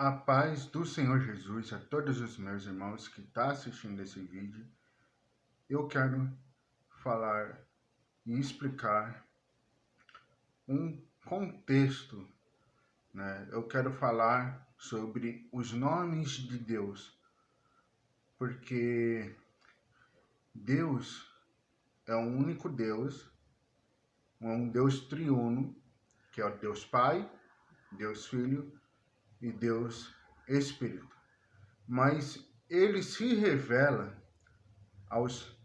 A paz do Senhor Jesus a todos os meus irmãos que estão assistindo esse vídeo. Eu quero falar e explicar um contexto, né? Eu quero falar sobre os nomes de Deus, porque Deus é um único Deus, um Deus triuno, que é o Deus Pai, Deus Filho e Deus Espírito. Mas ele se revela aos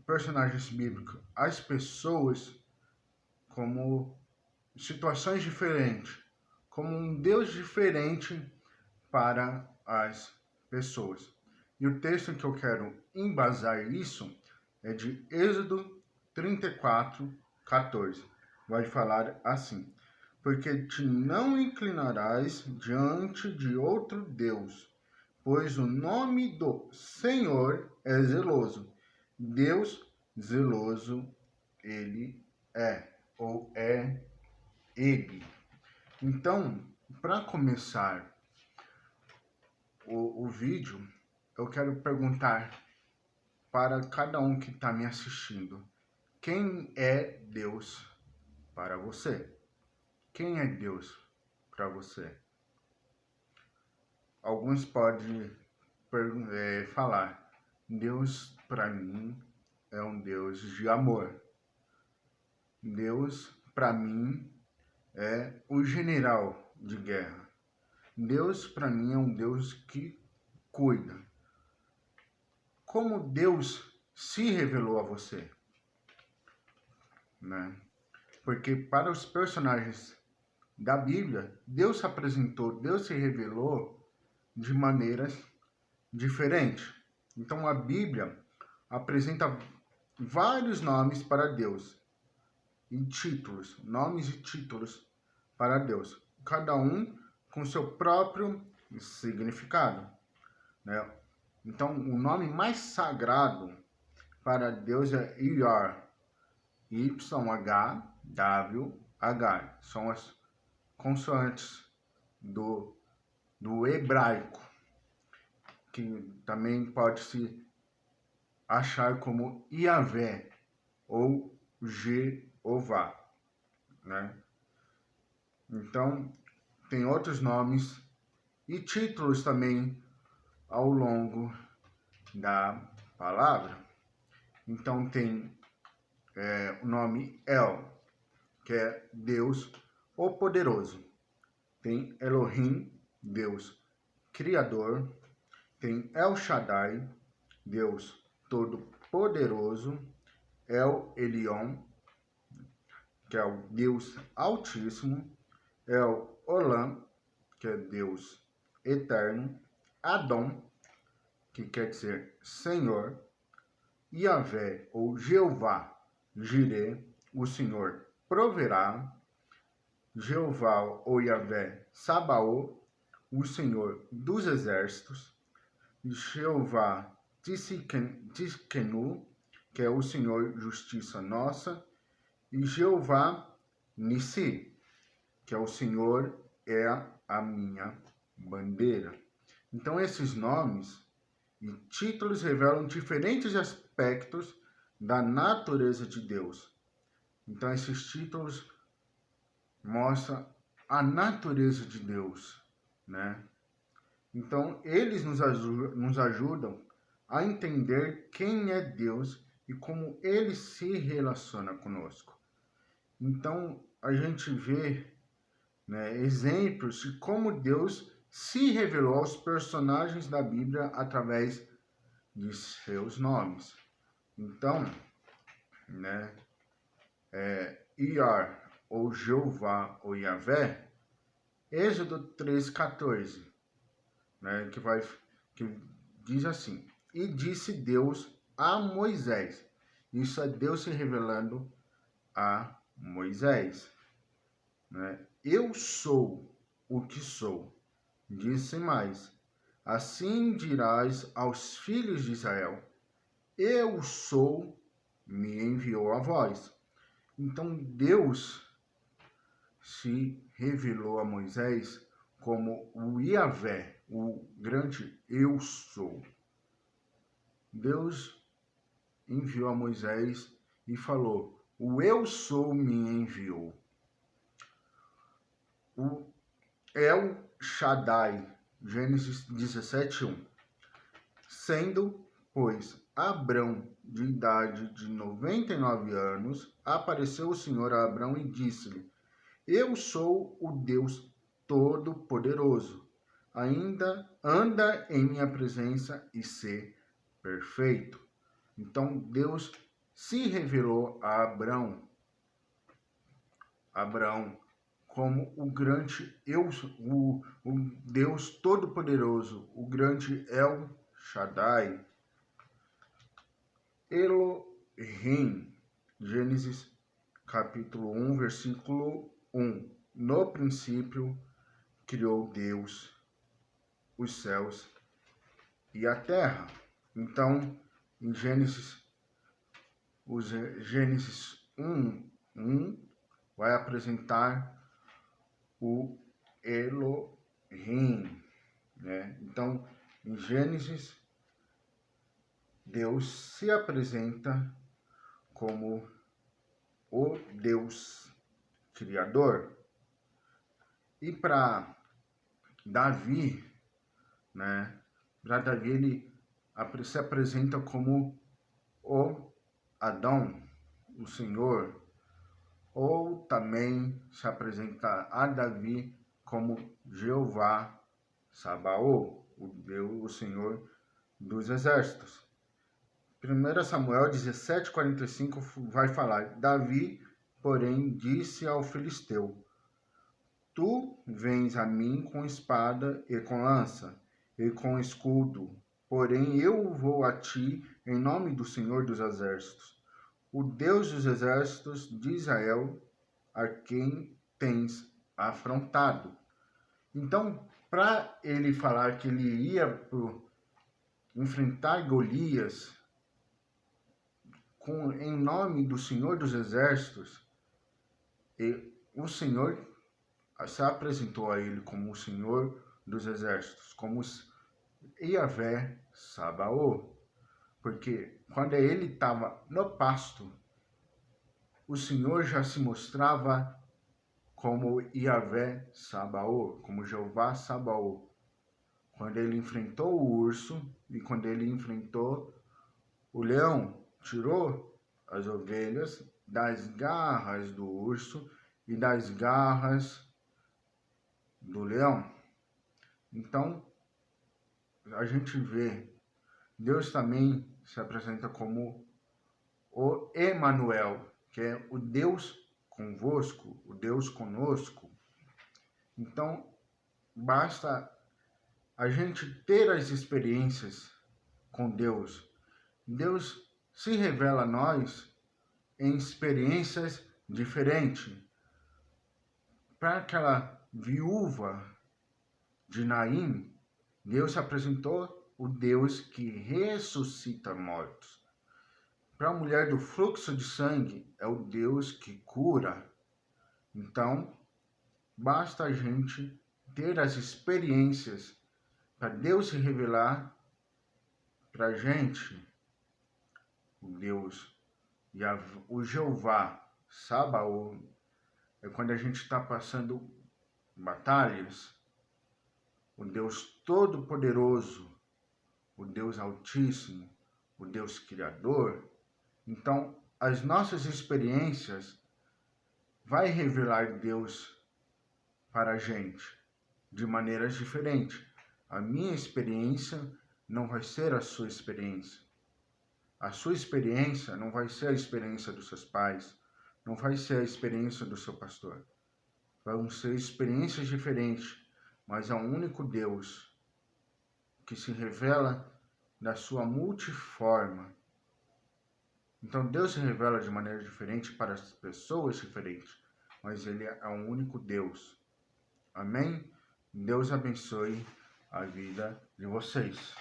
personagens bíblicos, às pessoas, como situações diferentes, como um Deus diferente para as pessoas. E o texto que eu quero embasar isso é de Êxodo 34:14. Vai falar assim: porque te não inclinarás diante de outro Deus, pois o nome do Senhor é zeloso. Deus zeloso ele é, ou é ele. Então, para começar o vídeo, eu quero perguntar para cada um que está me assistindo: quem é Deus para você? Quem é Deus para você? Alguns podem falar: Deus para mim é um Deus de amor. Deus para mim é o general de guerra. Deus para mim é um Deus que cuida. Como Deus se revelou a você, né? Porque para os personagens da Bíblia, Deus se apresentou, Deus se revelou de maneiras diferentes. Então a Bíblia apresenta vários nomes para Deus e títulos, nomes e títulos para Deus, cada um com seu próprio significado, né? Então o nome mais sagrado para Deus é Yahweh, YHWH, são as consoantes do hebraico, que também pode se achar como Yahvé ou Jeová, né? Então, tem outros nomes e títulos também ao longo da palavra. Então, tem o nome El, que é Deus o Poderoso. Tem Elohim, Deus Criador. Tem El Shaddai, Deus Todo-Poderoso. El Elyon, que é o Deus Altíssimo. El Olam, que é Deus Eterno. Adon, que quer dizer Senhor. Yahvé, ou Jeová, Jireh, o Senhor proverá. Jeová, ou Yahvé, Sabaô, o Senhor dos exércitos. Jeová Tiskenu, que é o Senhor justiça nossa. E Jeová Nissi, que é o Senhor é a minha bandeira. Então esses nomes e títulos revelam diferentes aspectos da natureza de Deus. Então esses títulos mostram a natureza de Deus, né? Então eles nos ajudam a entender quem é Deus e como ele se relaciona conosco. Então a gente vê, né, exemplos de como Deus se revelou aos personagens da Bíblia através de seus nomes. Então, né, Iar, ou Jeová, ou Yahvé, Êxodo 3:14, né, que diz assim: e disse Deus a Moisés. Isso é Deus se revelando a Moisés, né? Eu sou o que sou. Disse mais: assim dirás aos filhos de Israel: eu sou, me enviou a vós. Então Deus se revelou a Moisés como o Yahvé, o grande eu sou. Deus enviou a Moisés e falou: o eu sou me enviou. O El Shaddai, Gênesis 17:1. Sendo, pois, Abrão de idade de 99 anos, apareceu o Senhor a Abrão e disse-lhe: eu sou o Deus Todo-Poderoso. Ainda anda em minha presença e sê perfeito. Então Deus se revelou a Abrão como o grande o Deus Todo-Poderoso, o grande El Shaddai, Elohim, Gênesis capítulo 1, versículo 1. No princípio criou Deus os céus e a terra. Então, em Gênesis 1:1 vai apresentar o Elohim, né? Então, em Gênesis, Deus se apresenta como o Deus Criador. E para Davi, né? Para Davi, ele se apresenta como o Adão, o Senhor, ou também se apresenta a Davi como Jeová Sabaoth, o Deus, o Senhor dos exércitos. 1 Samuel 17:45 vai falar: Davi, porém, disse ao filisteu: tu vens a mim com espada e com lança e com escudo, porém eu vou a ti em nome do Senhor dos exércitos, o Deus dos exércitos de Israel, a quem tens afrontado. Então, para ele falar que ele ia enfrentar Golias em nome do Senhor dos exércitos, e o Senhor se apresentou a ele como o Senhor dos exércitos, como Yahvé Sabaoth, porque quando ele estava no pasto, o Senhor já se mostrava como Yahvé Sabaoth, como Jeová Sabaoth. Quando ele enfrentou o urso e quando ele enfrentou o leão, tirou as ovelhas das garras do urso e das garras do leão. Então, a gente vê, Deus também se apresenta como o Emanuel, que é o Deus convosco, o Deus conosco. Então, basta a gente ter as experiências com Deus. Deus se revela a nós em experiências diferentes. Para aquela viúva de Naim, Deus se apresentou o Deus que ressuscita mortos. Para a mulher do fluxo de sangue, é o Deus que cura. Então, basta a gente ter as experiências para Deus se revelar para a gente, o Deus, o Jeová Sabaoth, é quando a gente está passando batalhas, o Deus Todo-Poderoso, o Deus Altíssimo, o Deus Criador. Então, as nossas experiências vai revelar Deus para a gente de maneiras diferentes. A minha experiência não vai ser a sua experiência. A sua experiência não vai ser a experiência dos seus pais, não vai ser a experiência do seu pastor. Vão ser experiências diferentes, mas é um único Deus que se revela da sua multiforma. Então Deus se revela de maneira diferente para as pessoas diferentes, mas Ele é um único Deus. Amém? Deus abençoe a vida de vocês.